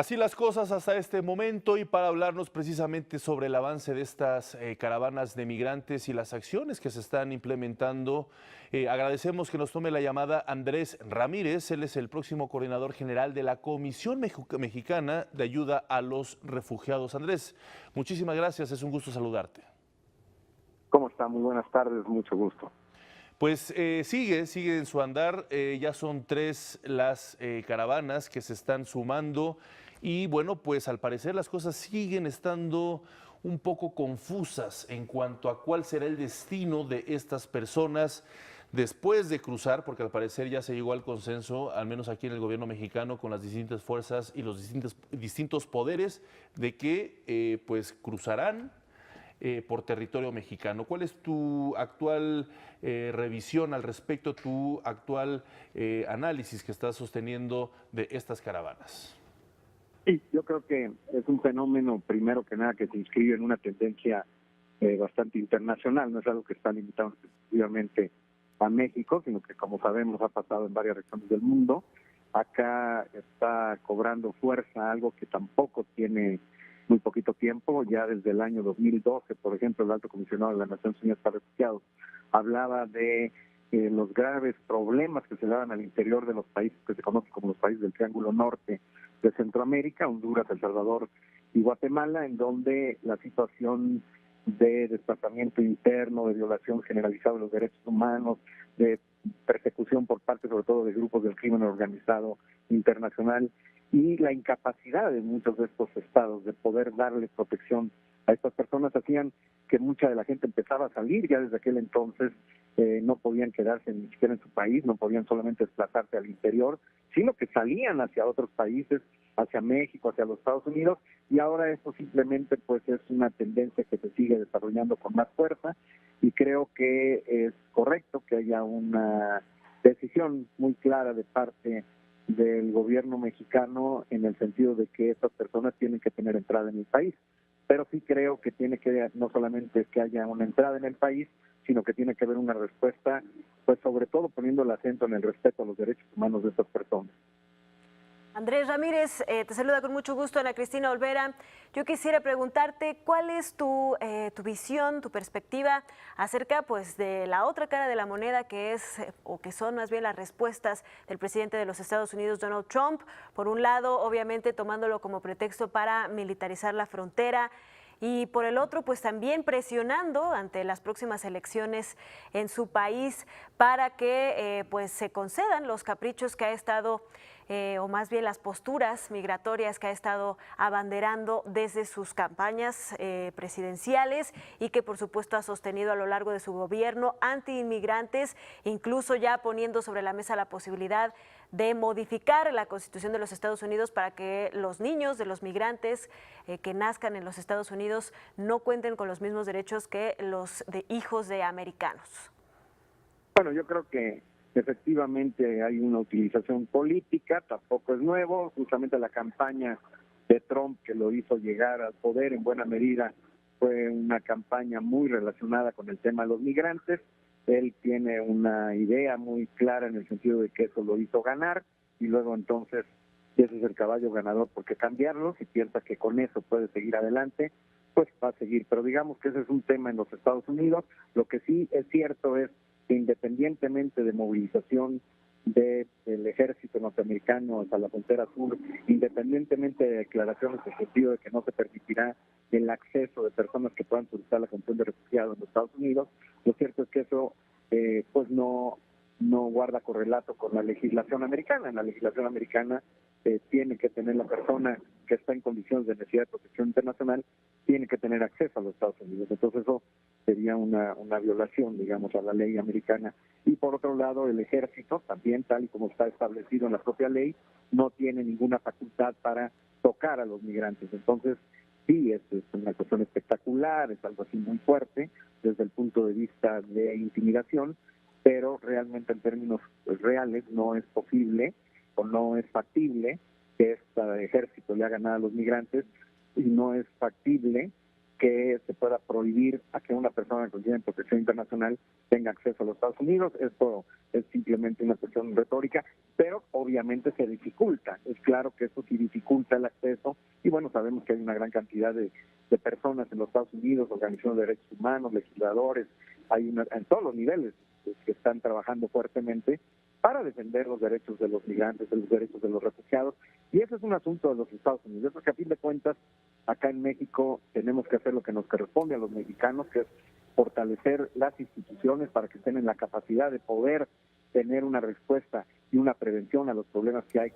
Así las cosas hasta este momento y para hablarnos precisamente sobre el avance de estas caravanas de migrantes y las acciones que se están implementando, agradecemos que nos tome la llamada Andrés Ramírez. Él es el próximo coordinador general de la Comisión Mexicana de Ayuda a los Refugiados. Andrés, muchísimas gracias, es un gusto saludarte. ¿Cómo está? Muy buenas tardes, mucho gusto. Pues sigue en su andar, ya son 3 las caravanas que se están sumando y bueno, pues al parecer las cosas siguen estando un poco confusas en cuanto a cuál será el destino de estas personas después de cruzar, porque al parecer ya se llegó al consenso, al menos aquí en el gobierno mexicano, con las distintas fuerzas y los distintos poderes, de que pues cruzarán por territorio mexicano. ¿Cuál es tu actual revisión al respecto, tu actual análisis que estás sosteniendo de estas caravanas? Sí, yo creo que es un fenómeno, primero que nada, que se inscribe en una tendencia bastante internacional, no es algo que está limitado exclusivamente a México, sino que, como sabemos, ha pasado en varias regiones del mundo. Acá está cobrando fuerza algo que tampoco tiene muy poquito tiempo, ya desde el año 2012, por ejemplo, el Alto Comisionado de las Naciones Unidas para Refugiados hablaba de los graves problemas que se daban al interior de los países que se conocen como los países del Triángulo Norte de Centroamérica, Honduras, El Salvador y Guatemala, en donde la situación de desplazamiento interno, de violación generalizada de los derechos humanos, de persecución por parte sobre todo de grupos del crimen organizado internacional y la incapacidad de muchos de estos estados de poder darle protección a estas personas hacían que mucha de la gente empezaba a salir ya desde aquel entonces, no podían quedarse ni siquiera en su país, no podían solamente desplazarse al interior, sino que salían hacia otros países, hacia México, hacia los Estados Unidos, y ahora esto simplemente pues es una tendencia que se sigue desarrollando con más fuerza, y creo que es correcto que haya una decisión muy clara de parte del gobierno mexicano en el sentido de que estas personas tienen que tener entrada en el país. Pero sí creo que tiene que, no solamente que haya una entrada en el país, sino que tiene que haber una respuesta, pues sobre todo poniendo el acento en el respeto a los derechos humanos de estas personas. Andrés Ramírez, te saluda con mucho gusto Ana Cristina Olvera. Yo quisiera preguntarte cuál es tu visión, tu perspectiva acerca pues, de la otra cara de la moneda que es, o que son más bien las respuestas del presidente de los Estados Unidos, Donald Trump. Por un lado, obviamente tomándolo como pretexto para militarizar la frontera, y por el otro, pues también presionando ante las próximas elecciones en su país para que pues se concedan los caprichos que ha estado, o más bien las posturas migratorias que ha estado abanderando desde sus campañas presidenciales y que por supuesto ha sostenido a lo largo de su gobierno anti-inmigrantes, incluso ya poniendo sobre la mesa la posibilidad de modificar la Constitución de los Estados Unidos para que los niños de los migrantes que nazcan en los Estados Unidos no cuenten con los mismos derechos que los de hijos de americanos. Bueno, yo creo que efectivamente hay una utilización política, tampoco es nuevo, justamente la campaña de Trump que lo hizo llegar al poder en buena medida fue una campaña muy relacionada con el tema de los migrantes. Él tiene una idea muy clara en el sentido de que eso lo hizo ganar y luego entonces, si ese es el caballo ganador, ¿por qué cambiarlo? Si piensa que con eso puede seguir adelante, pues va a seguir. Pero digamos que ese es un tema en los Estados Unidos. Lo que sí es cierto es que independientemente de movilización del ejército norteamericano hasta la frontera sur, independientemente de declaraciones en el sentido de que no se permitirá el acceso de personas que puedan solicitar la condición de refugiado en los Estados Unidos, lo cierto es que eso pues no guarda correlato con la legislación americana. En la legislación americana tiene que tener la persona que está en condiciones de necesidad de protección internacional, tiene que tener acceso a los Estados Unidos. Entonces eso sería una violación, digamos, a la ley americana. Y por otro lado, el ejército también, tal y como está establecido en la propia ley, no tiene ninguna facultad para tocar a los migrantes. Entonces, sí, es una cuestión espectacular, es algo así muy fuerte desde el punto de vista de intimidación, pero realmente en términos reales no es posible o no es factible que este ejército le haga nada a los migrantes y no es factible que se pueda prohibir a que una persona que tiene protección internacional tenga acceso a los Estados Unidos. Esto es simplemente una cuestión retórica, pero obviamente se dificulta. Es claro que esto sí dificulta el acceso y bueno, sabemos que hay una gran cantidad de personas en los Estados Unidos, organizaciones de derechos humanos, legisladores, en todos los niveles que están trabajando fuertemente para defender los derechos de los migrantes, los derechos de los refugiados, y ese es un asunto de los Estados Unidos, porque a fin de cuentas, acá en México tenemos que hacer lo que nos corresponde a los mexicanos, que es fortalecer las instituciones para que estén en la capacidad de poder tener una respuesta y una prevención a los problemas que hay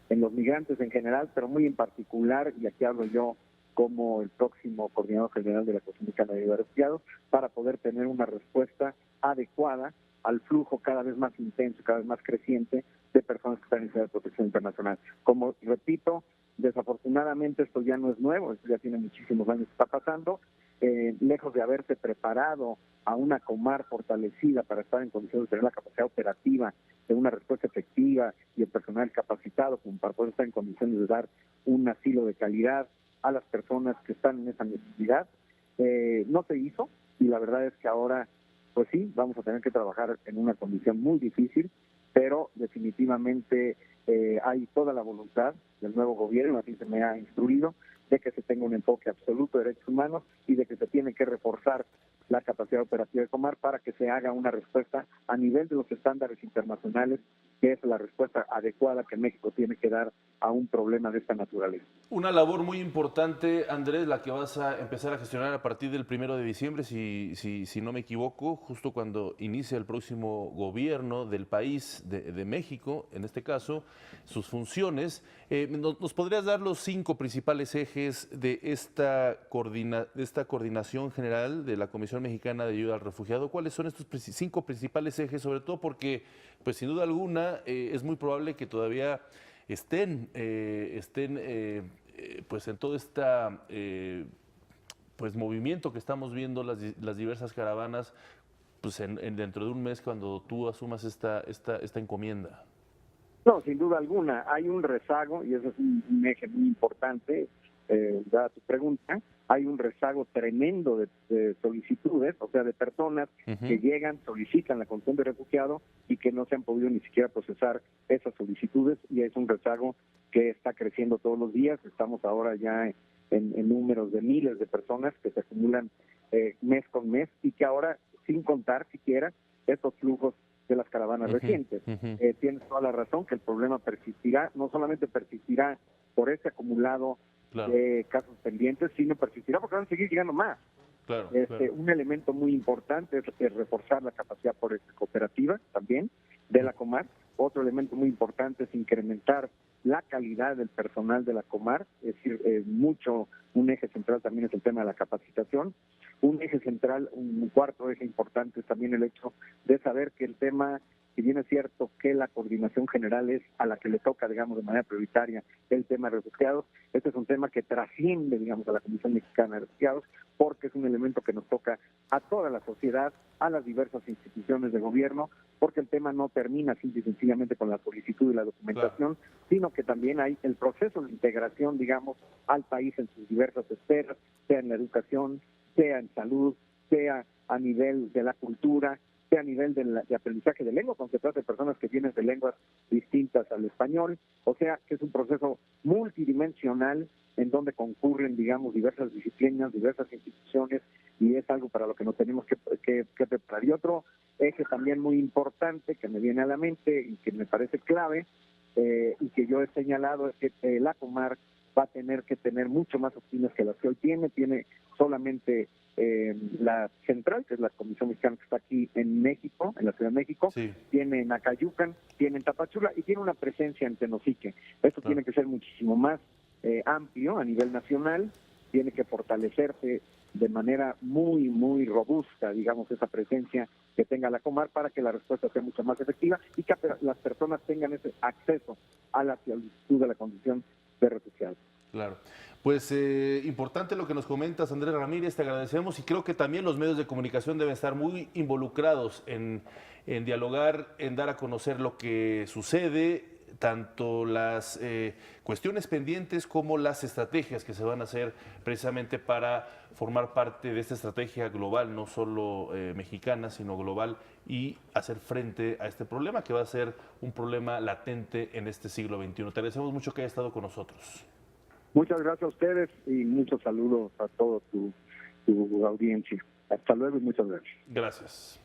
en los migrantes en general, pero muy en particular, y aquí hablo yo como el próximo coordinador general de la Comisión Mexicana de Refugiados, para poder tener una respuesta adecuada al flujo cada vez más intenso, cada vez más creciente de personas que están en necesidad de protección internacional. Como repito, desafortunadamente esto ya no es nuevo, esto ya tiene muchísimos años que está pasando. Lejos de haberse preparado a una Comar fortalecida para estar en condiciones de tener la capacidad operativa de una respuesta efectiva y el personal capacitado como para poder estar en condiciones de dar un asilo de calidad a las personas que están en esa necesidad, no se hizo, y la verdad es que ahora pues sí, vamos a tener que trabajar en una condición muy difícil, pero definitivamente hay toda la voluntad del nuevo gobierno, así se me ha instruido, de que se tenga un enfoque absoluto de derechos humanos y de que se tiene que reforzar la capacidad operativa de Comar para que se haga una respuesta a nivel de los estándares internacionales, que es la respuesta adecuada que México tiene que dar a un problema de esta naturaleza. Una labor muy importante, Andrés, la que vas a empezar a gestionar a partir del 1 de diciembre, si no me equivoco, justo cuando inicia el próximo gobierno del país, de México, en este caso, sus funciones. ¿Nos podrías dar los 5 principales ejes de esta coordinación general de la Comisión Mexicana de Ayuda al Refugiado? ¿Cuáles son estos 5 principales ejes? Sobre todo porque, pues sin duda alguna, es muy probable que todavía estén pues en todo este pues movimiento que estamos viendo, las diversas caravanas, pues dentro de un mes cuando tú asumas esta encomienda. No, sin duda alguna, hay un rezago, y ese es un eje muy importante, dada tu pregunta, hay un rezago tremendo de solicitudes, o sea, de personas que llegan, solicitan la condición de refugiado y que no se han podido ni siquiera procesar esas solicitudes, y es un rezago que está creciendo todos los días. Estamos ahora ya en números de miles de personas que se acumulan mes con mes, y que ahora, sin contar siquiera estos flujos de las caravanas recientes. Tienes toda la razón que el problema persistirá, no solamente persistirá por ese acumulado de casos pendientes, sino persistirá porque van a seguir llegando más. Claro. Un elemento muy importante es reforzar la capacidad cooperativa también de la Comar. Otro elemento muy importante es incrementar la calidad del personal de la Comar, es decir, un eje central también es el tema de la capacitación. Un eje central, un cuarto eje importante es también el hecho de saber que el tema, si bien es cierto que la coordinación general es a la que le toca, digamos, de manera prioritaria el tema de refugiados, este es un tema que trasciende, digamos, a la Comisión Mexicana de Refugiados, porque es un elemento que nos toca a toda la sociedad, a las diversas instituciones de gobierno, porque el tema no termina simple y sencillamente con la solicitud y la documentación, sino que también hay el proceso de integración, digamos, al país en sus diversas esferas, sea en la educación, sea en salud, sea a nivel de la cultura, sea a nivel de aprendizaje de lengua, cuando se trata de personas que vienen de lenguas distintas al español, o sea que es un proceso multidimensional en donde concurren, digamos, diversas disciplinas, diversas instituciones, y es algo para lo que nos tenemos que preparar. Y otro eje también muy importante que me viene a la mente y que me parece clave, y que yo he señalado, es que la Comar va a tener que tener mucho más oficinas que las que hoy tiene solamente la central, que es la Comisión Mexicana que está aquí en México, en la Ciudad de México, tiene en Acayucan, tiene en Tapachula y tiene una presencia en Tenosique. Esto tiene que ser muchísimo más amplio a nivel nacional, tiene que fortalecerse de manera muy, muy robusta, digamos, esa presencia que tenga la Comar para que la respuesta sea mucho más efectiva y que las personas tengan ese acceso a la solicitud de la condición de refugiados. Claro. Pues importante lo que nos comentas, Andrés Ramírez, te agradecemos, y creo que también los medios de comunicación deben estar muy involucrados en dialogar, en dar a conocer lo que sucede, tanto las cuestiones pendientes como las estrategias que se van a hacer precisamente para formar parte de esta estrategia global, no solo mexicana, sino global, y hacer frente a este problema que va a ser un problema latente en este siglo XXI. Te agradecemos mucho que haya estado con nosotros. Muchas gracias a ustedes y muchos saludos a toda tu audiencia. Hasta luego y muchas gracias. Gracias.